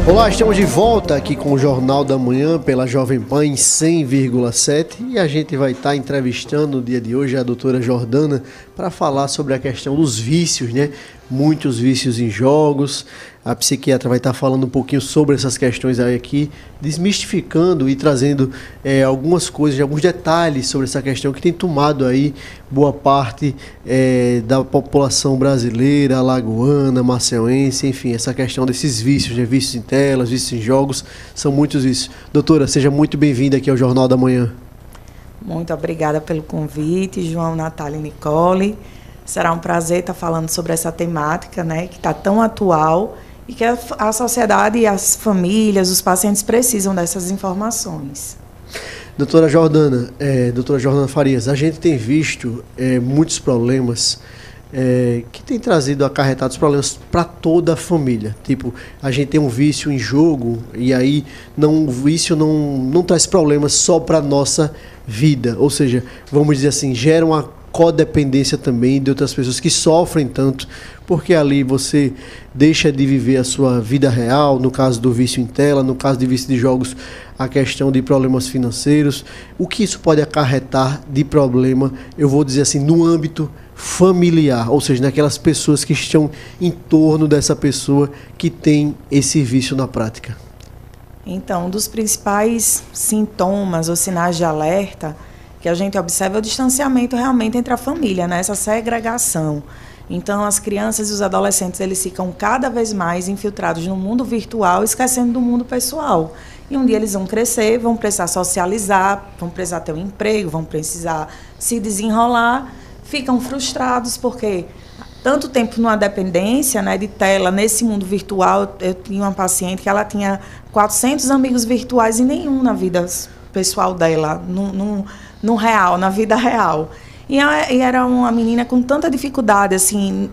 Olá, estamos de volta aqui com o Jornal da Manhã pela Jovem Pan em 100,7 e a gente vai estar entrevistando no dia de hoje a doutora Jordana para falar sobre a questão dos vícios, né? Muitos vícios em jogos. A psiquiatra vai estar falando um pouquinho sobre essas questões aí aqui, desmistificando e trazendo algumas coisas, alguns detalhes sobre essa questão que tem tomado aí boa parte da população brasileira, alagoana, maceuense, enfim, essa questão desses vícios, né? Vícios em telas, vícios em jogos, são muitos vícios. Doutora, seja muito bem-vinda aqui ao Jornal da Manhã. Muito obrigada pelo convite, João, Natália e Nicole. Será um prazer estar falando sobre essa temática, né, que está tão atual e que a sociedade, as famílias, os pacientes precisam dessas informações. Doutora Jordana Farias, a gente tem visto muitos problemas que tem trazido acarretados problemas para toda a família. Tipo, a gente tem um vício em jogo e aí o vício não traz problemas só para a nossa vida. Ou seja, vamos dizer assim, gera uma codependência também de outras pessoas que sofrem tanto, porque ali você deixa de viver a sua vida real, no caso do vício em tela, no caso de vício de jogos, a questão de problemas financeiros. O que isso pode acarretar de problema, eu vou dizer assim, no âmbito familiar, ou seja, naquelas pessoas que estão em torno dessa pessoa que tem esse vício na prática? Então, um dos principais sintomas ou sinais de alerta que a gente observa é o distanciamento realmente entre a família, né? Essa segregação. Então, as crianças e os adolescentes, eles ficam cada vez mais infiltrados no mundo virtual, esquecendo do mundo pessoal. E um dia eles vão crescer, vão precisar socializar, vão precisar ter um emprego, vão precisar se desenrolar, ficam frustrados porque tanto tempo numa dependência, né, de tela, nesse mundo virtual. Eu tinha uma paciente que ela tinha 400 amigos virtuais e nenhum na vida pessoal dela, no real, na vida real. E era uma menina com tanta dificuldade assim,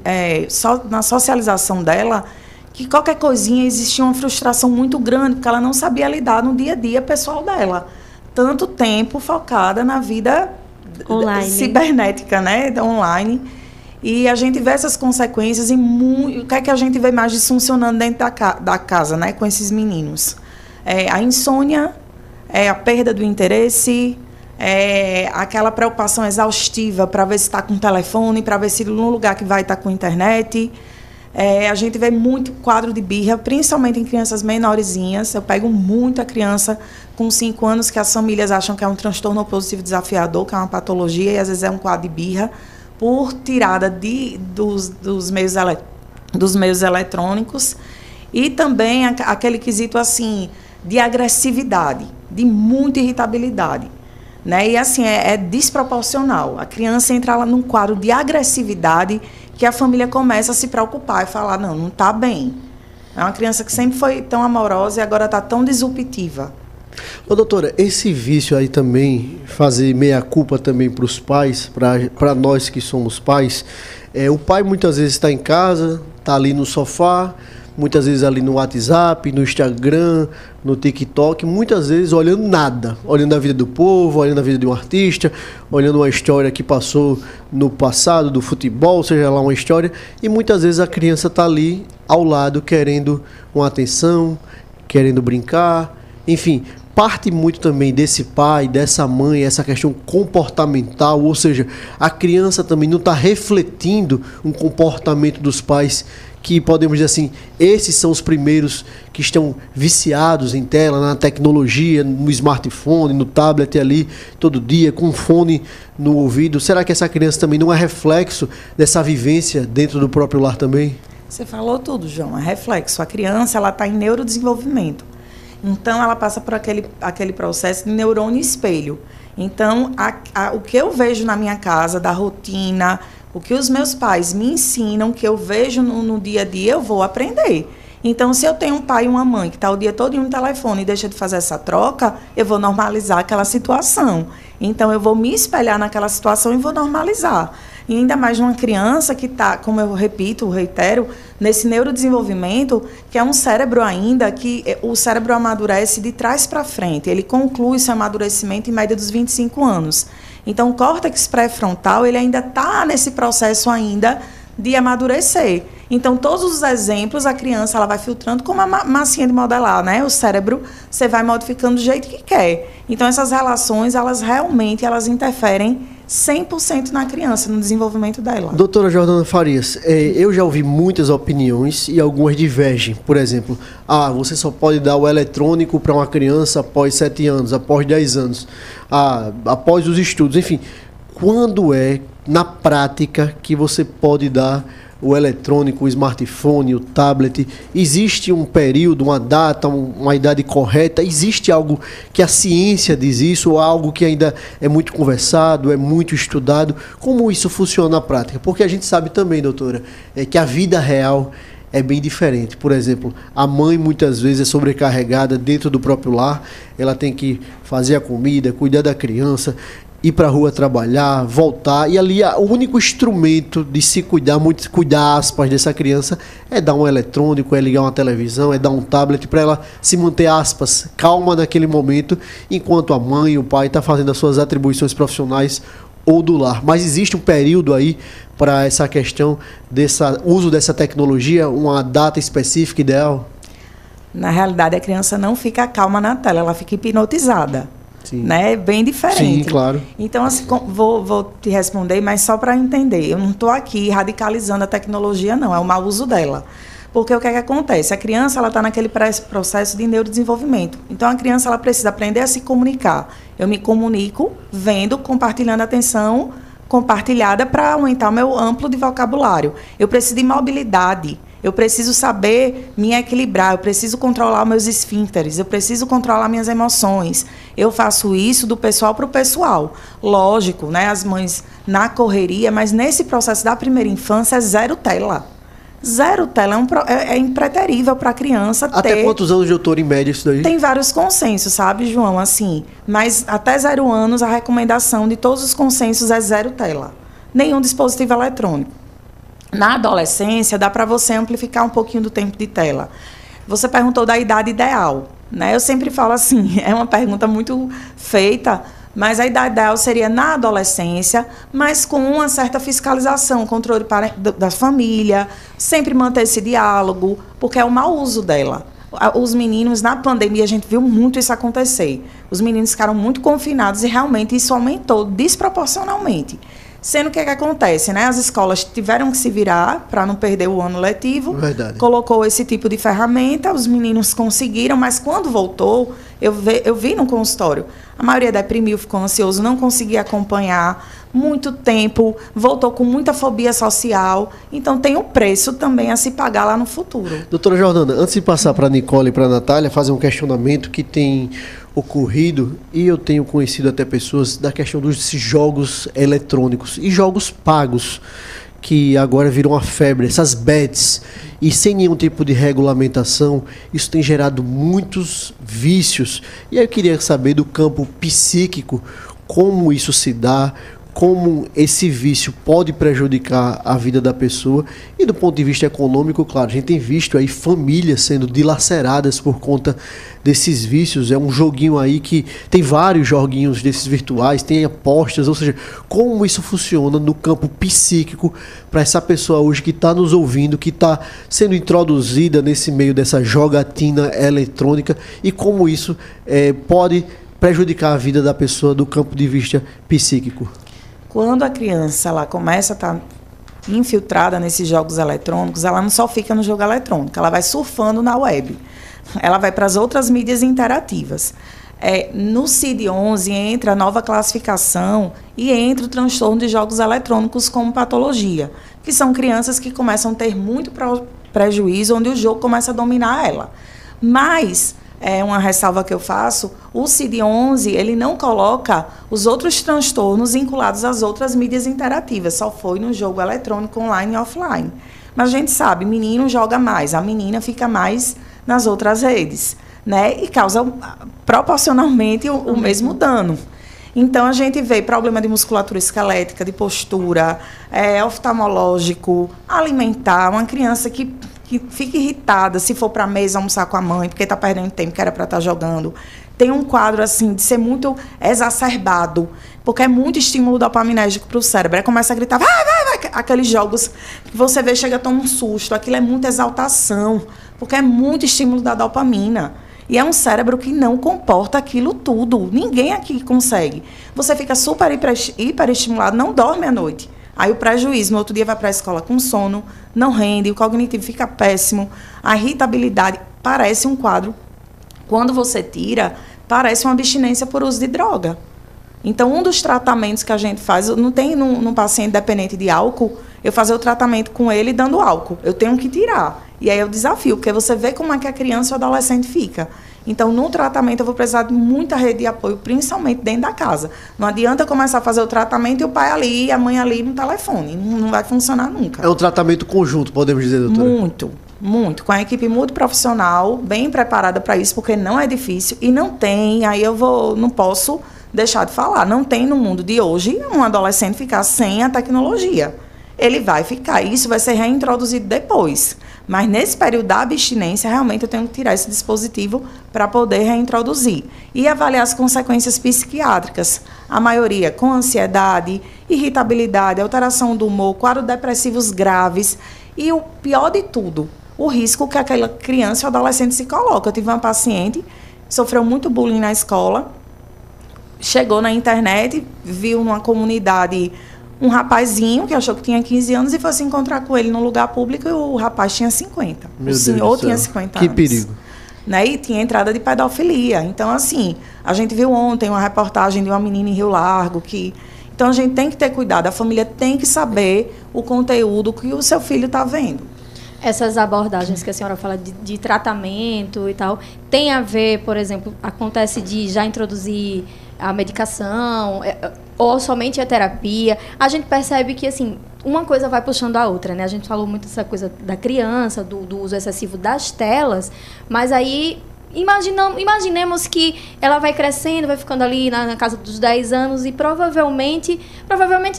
na socialização dela, que qualquer coisinha existia uma frustração muito grande, porque ela não sabia lidar no dia a dia pessoal dela. Tanto tempo focada na vida online, cibernética, né, online. E a gente vê essas consequências e o que é que a gente vê mais disfuncionando dentro da casa, né, com esses meninos? A insônia, a perda do interesse, aquela preocupação exaustiva para ver se está com o telefone, para ver se no lugar que vai estar com internet. A gente vê muito quadro de birra, principalmente em crianças menorzinhas. Eu pego muita criança com 5 anos que as famílias acham que é um transtorno opositivo desafiador, que é uma patologia, e às vezes é um quadro de birra, por tirada dos meios eletrônicos. E também aquele quesito assim, de agressividade, de muita irritabilidade, né? E assim, é desproporcional. A criança entra lá num quadro de agressividade que a família começa a se preocupar e falar, não está bem. É uma criança que sempre foi tão amorosa e agora está tão disruptiva. Ô, doutora, esse vício aí também, fazer meia-culpa também para os pais, para nós que somos pais, o pai muitas vezes está em casa, está ali no sofá, muitas vezes ali no WhatsApp, no Instagram, no TikTok, muitas vezes olhando nada, olhando a vida do povo, olhando a vida de um artista, olhando uma história que passou no passado do futebol, seja lá uma história, e muitas vezes a criança está ali ao lado querendo uma atenção, querendo brincar, enfim, parte muito também desse pai, dessa mãe, essa questão comportamental, ou seja, a criança também não está refletindo um comportamento dos pais que, podemos dizer assim, esses são os primeiros que estão viciados em tela, na tecnologia, no smartphone, no tablet ali, todo dia, com um fone no ouvido. Será que essa criança também não é reflexo dessa vivência dentro do próprio lar também? Você falou tudo, João, é reflexo. A criança, ela está em neurodesenvolvimento. Então, ela passa por aquele processo de neurônio espelho. Então, o que eu vejo na minha casa, da rotina, o que os meus pais me ensinam, que eu vejo no dia a dia, eu vou aprender. Então, se eu tenho um pai e uma mãe que está o dia todo no telefone e deixa de fazer essa troca, eu vou normalizar aquela situação. Então, eu vou me espelhar naquela situação e vou normalizar. E ainda mais numa criança que está, como eu reitero, nesse neurodesenvolvimento, que é um cérebro ainda, que o cérebro amadurece de trás para frente. Ele conclui seu amadurecimento em média dos 25 anos. Então, o córtex pré-frontal, ele ainda está nesse processo ainda de amadurecer. Então, todos os exemplos, a criança ela vai filtrando como a massinha de modelar, né? O cérebro, você vai modificando do jeito que quer. Então, essas relações, elas realmente interferem 100% na criança, no desenvolvimento dela. Doutora Jordana Farias, eu já ouvi muitas opiniões e algumas divergem. Por exemplo, você só pode dar o eletrônico para uma criança após 7 anos, após 10 anos, após os estudos, enfim. Quando na prática, que você pode dar o eletrônico, o smartphone, o tablet? Existe um período, uma data, uma idade correta? Existe algo que a ciência diz isso, ou algo que ainda é muito conversado, é muito estudado? Como isso funciona na prática? Porque a gente sabe também, doutora, que a vida real é bem diferente. Por exemplo, a mãe muitas vezes é sobrecarregada dentro do próprio lar, ela tem que fazer a comida, cuidar da criança, ir para a rua trabalhar, voltar, e ali o único instrumento de se cuidar, cuidar aspas, dessa criança é dar um eletrônico, é ligar uma televisão, é dar um tablet para ela se manter aspas, calma naquele momento, enquanto a mãe e o pai estão fazendo as suas atribuições profissionais ou do lar. Mas existe um período aí para essa questão uso dessa tecnologia, uma data específica ideal? Na realidade, a criança não fica calma na tela, ela fica hipnotizada. Sim. Né? Bem diferente. Sim, claro. Então, assim, vou te responder, mas só para entender. Eu não estou aqui radicalizando a tecnologia, não. É o mau uso dela. Porque o que é que acontece? A criança está naquele processo de neurodesenvolvimento. Então, a criança ela precisa aprender a se comunicar. Eu me comunico vendo, compartilhando atenção compartilhada para aumentar o meu amplo de vocabulário. Eu preciso de mobilidade. Eu preciso saber me equilibrar, eu preciso controlar meus esfíncteres, eu preciso controlar minhas emoções. Eu faço isso do pessoal para o pessoal. Lógico, né, as mães na correria, mas nesse processo da primeira infância é zero tela. Zero tela é impreterível para a criança ter... Até quantos anos de doutor em média isso daí? Tem vários consensos, sabe, João? Assim, mas até 0 anos a recomendação de todos os consensos é zero tela. Nenhum dispositivo eletrônico. Na adolescência, dá para você amplificar um pouquinho do tempo de tela. Você perguntou da idade ideal, né? Eu sempre falo assim, é uma pergunta muito feita, mas a idade ideal seria na adolescência, mas com uma certa fiscalização, controle da família, sempre manter esse diálogo, porque é o mau uso dela. Os meninos, na pandemia, a gente viu muito isso acontecer. Os meninos ficaram muito confinados e realmente isso aumentou desproporcionalmente. Sendo que acontece, né? As escolas tiveram que se virar para não perder o ano letivo. Verdade. Colocou esse tipo de ferramenta, os meninos conseguiram, mas quando voltou, eu vi no consultório, a maioria deprimiu, ficou ansioso, não conseguia acompanhar muito tempo, voltou com muita fobia social. Então, tem um preço também a se pagar lá no futuro. Doutora Jordana, antes de passar para a Nicole e para a Natália, fazer um questionamento que tem ocorrido, e eu tenho conhecido até pessoas da questão dos jogos eletrônicos e jogos pagos, que agora viram uma febre, essas bets, e sem nenhum tipo de regulamentação, isso tem gerado muitos vícios. E aí eu queria saber do campo psíquico, como isso se dá, como esse vício pode prejudicar a vida da pessoa, e do ponto de vista econômico, claro, a gente tem visto aí famílias sendo dilaceradas por conta desses vícios. É um joguinho aí que tem vários joguinhos desses virtuais, tem apostas, ou seja, como isso funciona no campo psíquico para essa pessoa hoje que está nos ouvindo, que está sendo introduzida nesse meio dessa jogatina eletrônica, e como isso pode prejudicar a vida da pessoa do campo de vista psíquico. Quando a criança ela começa a estar infiltrada nesses jogos eletrônicos, ela não só fica no jogo eletrônico, ela vai surfando na web. Ela vai para as outras mídias interativas. No CID-11 entra a nova classificação e entra o transtorno de jogos eletrônicos como patologia, que são crianças que começam a ter muito prejuízo, onde o jogo começa a dominar ela. Mas... uma ressalva que eu faço, o CID-11, ele não coloca os outros transtornos vinculados às outras mídias interativas, só foi no jogo eletrônico, online e offline. Mas a gente sabe, menino joga mais, a menina fica mais nas outras redes, né? E causa proporcionalmente o mesmo dano. Então, a gente vê problema de musculatura esquelética, de postura, oftalmológico, alimentar, uma criança que fica irritada se for para a mesa almoçar com a mãe, porque está perdendo tempo que era para estar jogando. Tem um quadro assim de ser muito exacerbado, porque é muito estímulo dopaminérgico para o cérebro. Aí começa a gritar, vai, aqueles jogos que você vê, chega a tomar um susto. Aquilo é muita exaltação, porque é muito estímulo da dopamina. E é um cérebro que não comporta aquilo tudo. Ninguém aqui consegue. Você fica super hiperestimulado, não dorme à noite. Aí o prejuízo, no outro dia vai para a escola com sono, não rende, o cognitivo fica péssimo, a irritabilidade parece um quadro. Quando você tira, parece uma abstinência por uso de droga. Então, um dos tratamentos que a gente faz, não tem num paciente dependente de álcool, eu fazer o tratamento com ele dando álcool. Eu tenho que tirar. E aí é o desafio, porque você vê como é que a criança ou adolescente fica. Então, no tratamento, eu vou precisar de muita rede de apoio, principalmente dentro da casa. Não adianta eu começar a fazer o tratamento e o pai ali e a mãe ali no telefone. Não vai funcionar nunca. É um tratamento conjunto, podemos dizer, doutora? Muito, muito. Com a equipe muito profissional, bem preparada para isso, porque não é difícil. E não tem, aí não posso deixar de falar, não tem no mundo de hoje um adolescente ficar sem a tecnologia. Ele vai ficar, isso vai ser reintroduzido depois. Mas nesse período da abstinência, realmente eu tenho que tirar esse dispositivo para poder reintroduzir. E avaliar as consequências psiquiátricas. A maioria com ansiedade, irritabilidade, alteração do humor, quadros depressivos graves. E o pior de tudo, o risco que aquela criança ou adolescente se coloca. Eu tive uma paciente que sofreu muito bullying na escola, chegou na internet, viu numa comunidade um rapazinho que achou que tinha 15 anos e foi se encontrar com ele num lugar público e o rapaz tinha 50. Meu o senhor tinha 50 anos. Que perigo. Né? E tinha entrada de pedofilia. Então, assim, a gente viu ontem uma reportagem de uma menina em Rio Largo que... Então, a gente tem que ter cuidado. A família tem que saber o conteúdo que o seu filho está vendo. Essas abordagens que a senhora fala de tratamento e tal, tem a ver, por exemplo, acontece de já introduzir a medicação ou somente a terapia. A gente percebe que, assim, uma coisa vai puxando a outra, né? A gente falou muito dessa coisa da criança, do uso excessivo das telas, mas aí imaginemos que ela vai crescendo, vai ficando ali na casa dos 10 anos e provavelmente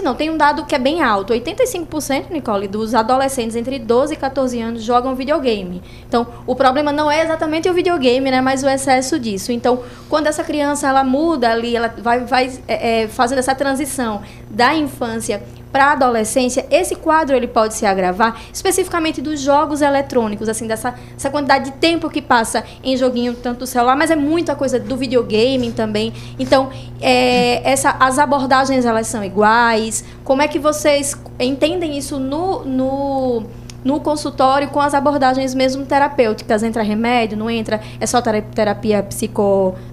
não, tem um dado que é bem alto, 85%, Nicole, dos adolescentes entre 12 e 14 anos jogam videogame. Então, o problema não é exatamente o videogame, né, mas o excesso disso. Então, quando essa criança ela muda ali, ela vai fazendo essa transição da infância para a adolescência, esse quadro ele pode se agravar, especificamente dos jogos eletrônicos, assim, essa quantidade de tempo que passa em joguinho, tanto do celular, mas é muita coisa do videogame também. Então, as abordagens, elas são iguais? Como é que vocês entendem isso no consultório com as abordagens mesmo terapêuticas? Entra remédio, não entra? É só terapia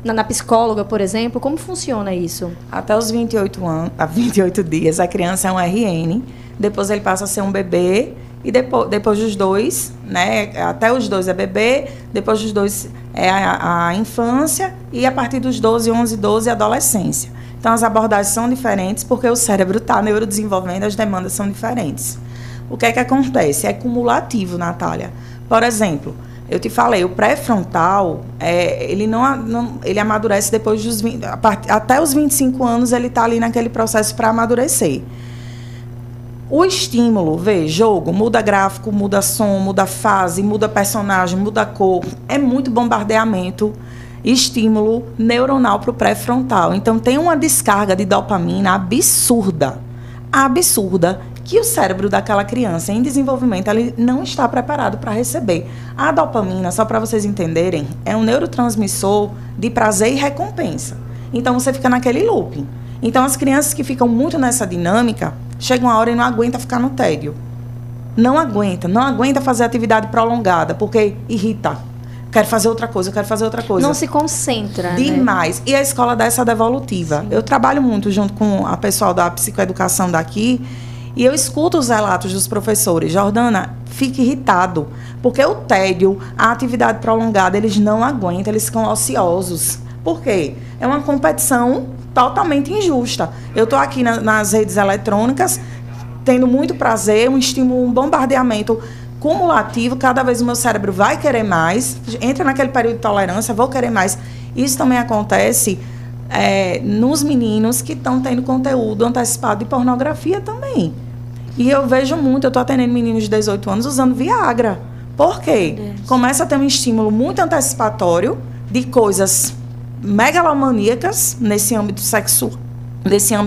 na psicóloga, por exemplo? Como funciona isso? Até os 28 dias, a criança é um RN, depois ele passa a ser um bebê, e depois dos 2, né? Até os 2 é bebê, depois dos 2 é a infância, e a partir dos 12, 11, 12 é a adolescência. Então, as abordagens são diferentes porque o cérebro está neurodesenvolvendo, as demandas são diferentes. O que é que acontece? É cumulativo, Natália. Por exemplo, eu te falei, o pré-frontal, ele amadurece depois dos 20, até os 25 anos, ele está ali naquele processo para amadurecer. O estímulo, jogo, muda gráfico, muda som, muda fase, muda personagem, muda cor. É muito bombardeamento, estímulo neuronal para o pré-frontal. Então, tem uma descarga de dopamina absurda, que o cérebro daquela criança em desenvolvimento ele não está preparado para receber. A dopamina, só para vocês entenderem, é um neurotransmissor de prazer e recompensa. Então, você fica naquele looping. Então, as crianças que ficam muito nessa dinâmica, chega uma hora e não aguenta ficar no tédio. Não aguenta fazer atividade prolongada, porque irrita. Quero fazer outra coisa. Não se concentra, demais. Né? E a escola dá essa devolutiva. Sim. Eu trabalho muito junto com a pessoal da psicoeducação daqui, e eu escuto os relatos dos professores. Jordana, fica irritado, porque o tédio, a atividade prolongada, eles não aguentam, eles ficam ociosos. Por quê? É uma competição totalmente injusta. Eu estou aqui nas redes eletrônicas, tendo muito prazer, um estímulo, um bombardeamento cumulativo, cada vez o meu cérebro vai querer mais, entra naquele período de tolerância, vou querer mais. Isso também acontece nos meninos que estão tendo conteúdo antecipado de pornografia também. E eu vejo muito, eu estou atendendo meninos de 18 anos usando Viagra. Por quê? Começa a ter um estímulo muito antecipatório de coisas megalomaníacas nesse âmbito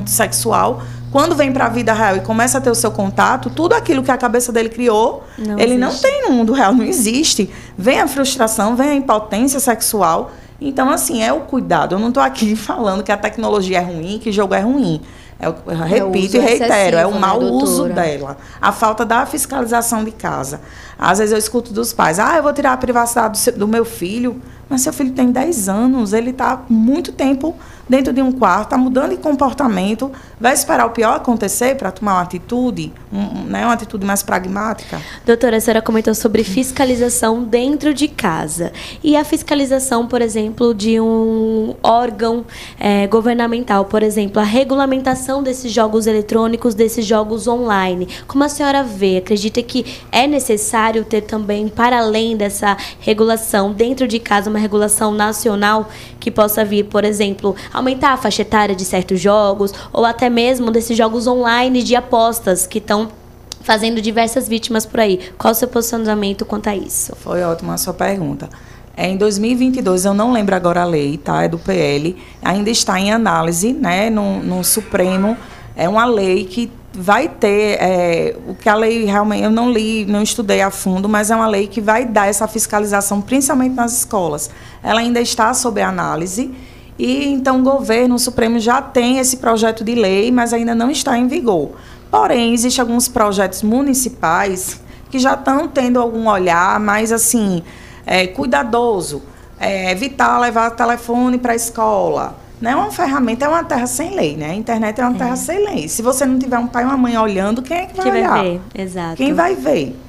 sexual, Quando vem para a vida real e começa a ter o seu contato, tudo aquilo que a cabeça dele criou, ele não tem no mundo real, não existe. Vem a frustração, vem a impotência sexual. Então, assim, é o cuidado. Eu não estou aqui falando que a tecnologia é ruim, que o jogo é ruim. Eu repito e reitero, é o mau uso dela. A falta da fiscalização de casa. Às vezes eu escuto dos pais, eu vou tirar a privacidade do meu filho. Mas seu filho tem 10 anos, ele está muito tempo dentro de um quarto, está mudando de comportamento, vai esperar o pior acontecer para tomar uma atitude, uma atitude mais pragmática? Doutora, a senhora comentou sobre fiscalização dentro de casa. E a fiscalização, por exemplo, de um órgão governamental, por exemplo, a regulamentação desses jogos eletrônicos, desses jogos online. Como a senhora vê? Acredita que é necessário ter também, para além dessa regulação dentro de casa, uma regulação nacional que possa vir, por exemplo, aumentar a faixa etária de certos jogos, ou até mesmo desses jogos online de apostas que estão fazendo diversas vítimas por aí. Qual o seu posicionamento quanto a isso? Foi ótima a sua pergunta. Em 2022, eu não lembro agora a lei, tá? É do PL, ainda está em análise, né, no Supremo. É uma lei que vai ter, o que a lei realmente, eu não li, não estudei a fundo, mas é uma lei que vai dar essa fiscalização, principalmente nas escolas. Ela ainda está sob análise, e então o governo, o Supremo, já tem esse projeto de lei, mas ainda não está em vigor. Porém, existem alguns projetos municipais que já estão tendo algum olhar mais assim, cuidadoso, evitar levar telefone para a escola. Não é uma ferramenta, é uma terra sem lei, né? A internet é uma terra sem lei. Se você não tiver um pai e uma mãe olhando, quem é que vai olhar? Vai ver, exato. Quem vai ver?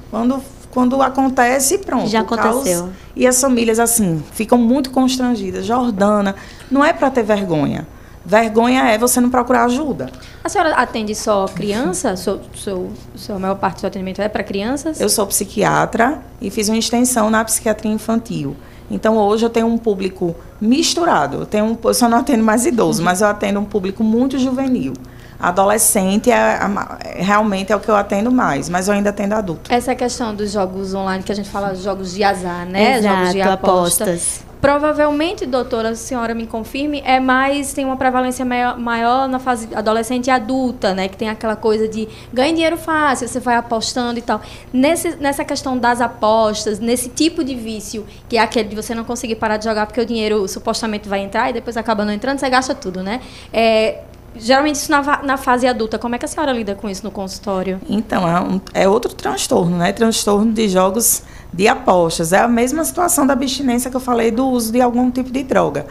Quando acontece, pronto. Já aconteceu. E as famílias, assim, ficam muito constrangidas. Jordana, não é para ter vergonha. Vergonha é você não procurar ajuda. A senhora atende só criança? A maior parte do seu atendimento é para crianças? Eu sou psiquiatra e fiz uma extensão na psiquiatria infantil. Então, hoje eu tenho um público misturado. Eu só não atendo mais idoso, mas eu atendo um público muito juvenil. Adolescente realmente é o que eu atendo mais, mas eu ainda atendo adulto. Essa questão dos jogos online, que a gente fala jogos de azar, né? Exato, jogos de apostas. Provavelmente, doutora, a senhora me confirme, tem uma prevalência maior na fase adolescente e adulta, né? Que tem aquela coisa de ganha dinheiro fácil, você vai apostando e tal. Nessa questão das apostas, nesse tipo de vício, que é aquele de você não conseguir parar de jogar porque o dinheiro supostamente vai entrar e depois acaba não entrando, você gasta tudo, né? Geralmente isso na fase adulta. Como é que a senhora lida com isso no consultório? Então, é outro transtorno, né? Transtorno de jogos de apostas. É a mesma situação da abstinência que eu falei do uso de algum tipo de droga.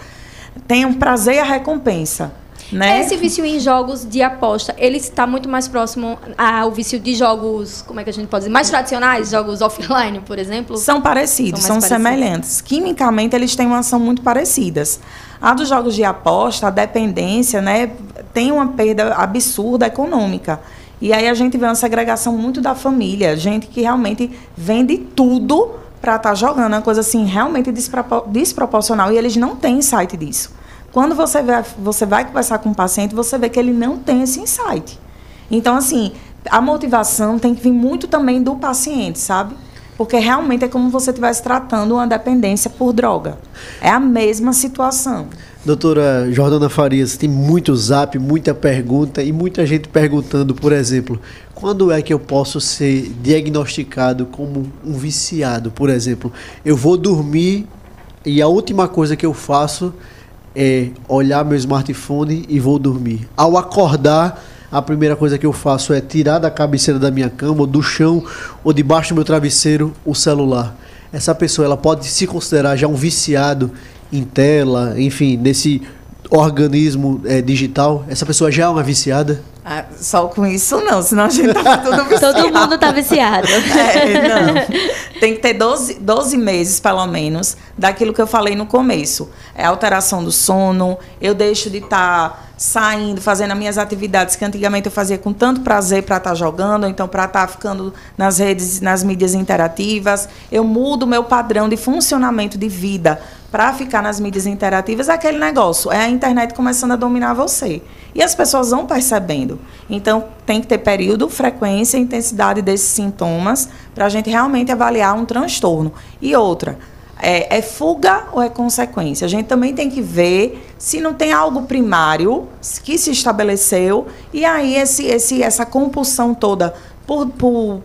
Tem um prazer e a recompensa, né? Esse vício em jogos de aposta, ele está muito mais próximo ao vício de jogos, como é que a gente pode dizer, mais tradicionais, jogos offline, por exemplo? São parecidos, são semelhantes. Quimicamente, eles têm uma ação muito parecidas. A dos jogos de aposta, a dependência, né, tem uma perda absurda econômica. E aí a gente vê uma segregação muito da família, gente que realmente vende tudo para estar jogando, uma coisa assim realmente desproporcional, e eles não têm insight disso. Quando você vai conversar com o paciente, você vê que ele não tem esse insight. Então, assim, a motivação tem que vir muito também do paciente, sabe? Porque realmente é como se você estivesse tratando uma dependência por droga. É a mesma situação. Doutora Jordana Farias, tem muito zap, muita pergunta e muita gente perguntando, por exemplo, quando é que eu posso ser diagnosticado como um viciado? Por exemplo, eu vou dormir e a última coisa que eu faço é olhar meu smartphone e vou dormir. Ao acordar, a primeira coisa que eu faço é tirar da cabeceira da minha cama, ou do chão, ou debaixo do meu travesseiro, o celular. Essa pessoa, ela pode se considerar já um viciado em tela, enfim, nesse organismo digital? Essa pessoa já é uma viciada? Só com isso não, senão a gente tá tudo viciado. Todo mundo tá viciado. Não. Tem que ter 12 meses, pelo menos, daquilo que eu falei no começo. É alteração do sono, eu deixo de estar saindo, fazendo as minhas atividades que antigamente eu fazia com tanto prazer para estar jogando, ou então para estar ficando nas redes, nas mídias interativas. Eu mudo o meu padrão de funcionamento de vida para ficar nas mídias interativas. É aquele negócio, é a internet começando a dominar você. E as pessoas vão percebendo. Então, tem que ter período, frequência e intensidade desses sintomas para a gente realmente avaliar um transtorno. E outra, É fuga ou é consequência? A gente também tem que ver se não tem algo primário que se estabeleceu e aí essa compulsão toda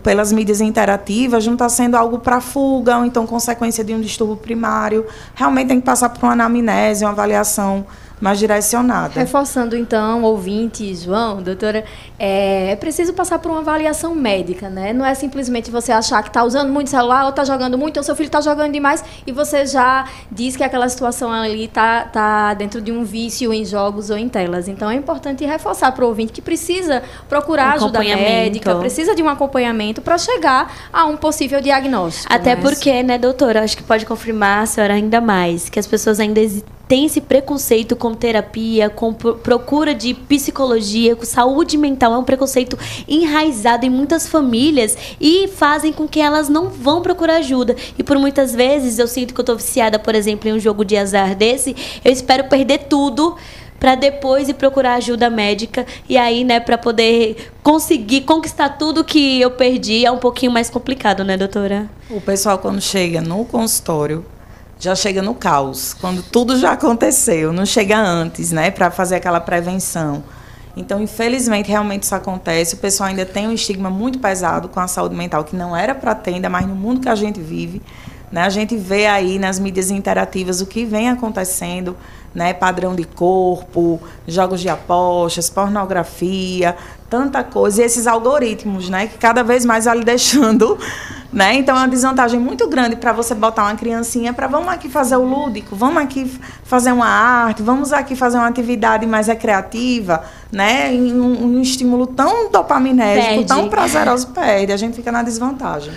pelas mídias interativas não está sendo algo para fuga ou então consequência de um distúrbio primário. Realmente tem que passar por uma anamnese, uma avaliação mais direcionada. Reforçando, então, ouvinte, João, doutora, é preciso passar por uma avaliação médica, né? Não é simplesmente você achar que está usando muito celular ou está jogando muito, ou seu filho está jogando demais e você já diz que aquela situação ali está dentro de um vício em jogos ou em telas. Então, é importante reforçar para o ouvinte que precisa procurar ajuda médica, precisa de um acompanhamento para chegar a um possível diagnóstico. Até porque, né, doutora, acho que pode confirmar a senhora ainda mais, que as pessoas ainda tem esse preconceito com terapia, com procura de psicologia, com saúde mental. É um preconceito enraizado em muitas famílias e fazem com que elas não vão procurar ajuda. E por muitas vezes eu sinto que eu tô viciada, por exemplo, em um jogo de azar desse, eu espero perder tudo para depois ir procurar ajuda médica e aí, né, para poder conseguir conquistar tudo que eu perdi é um pouquinho mais complicado, né, doutora? O pessoal, quando chega no consultório, já chega no caos, quando tudo já aconteceu, não chega antes, né, para fazer aquela prevenção. Então, infelizmente, realmente isso acontece. O pessoal ainda tem um estigma muito pesado com a saúde mental, que não era para ter, ainda mais no mundo que a gente vive, né? A gente vê aí nas mídias interativas o que vem acontecendo, né? Padrão de corpo, jogos de apostas, pornografia, tanta coisa. E esses algoritmos, né, que cada vez mais vai lhe deixando, né? Então é uma desvantagem muito grande para você botar uma criancinha para vamos aqui fazer o lúdico, vamos aqui fazer uma arte, vamos aqui fazer uma atividade mais recreativa, né? Um estímulo tão dopaminérgico, tão prazeroso, perde. A gente fica na desvantagem.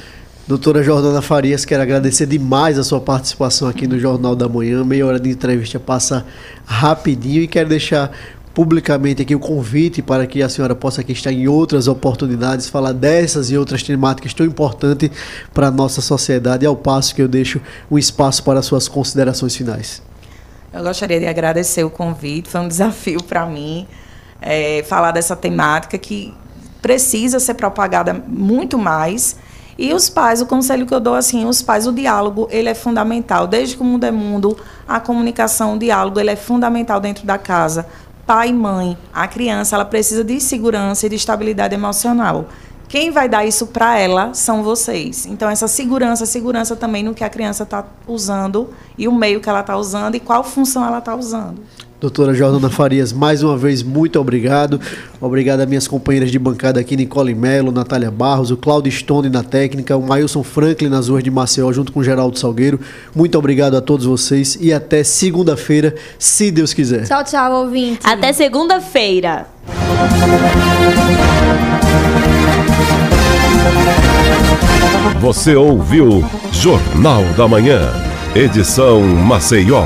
Doutora Jordana Farias, quero agradecer demais a sua participação aqui no Jornal da Manhã. Meia hora de entrevista passa rapidinho e quero deixar publicamente aqui o convite para que a senhora possa aqui estar em outras oportunidades, falar dessas e outras temáticas tão importantes para a nossa sociedade, ao passo que eu deixo um espaço para suas considerações finais. Eu gostaria de agradecer o convite, foi um desafio para mim falar dessa temática que precisa ser propagada muito mais. E os pais, o conselho que eu dou, assim, os pais, o diálogo, ele é fundamental. Desde que o mundo é mundo, a comunicação, o diálogo, ele é fundamental dentro da casa. Pai e mãe, a criança, ela precisa de segurança e de estabilidade emocional. Quem vai dar isso para ela são vocês. Então, essa segurança também no que a criança está usando e o meio que ela está usando e qual função ela está usando. Doutora Jordana Farias, mais uma vez, muito obrigado. Obrigado a minhas companheiras de bancada aqui, Nicole Melo, Natália Barros, o Claudio Stone na técnica, o Mailson Franklin nas ruas de Maceió, junto com o Geraldo Salgueiro. Muito obrigado a todos vocês e até segunda-feira, se Deus quiser. Tchau, tchau, ouvinte. Até segunda-feira. Você ouviu Jornal da Manhã, edição Maceió.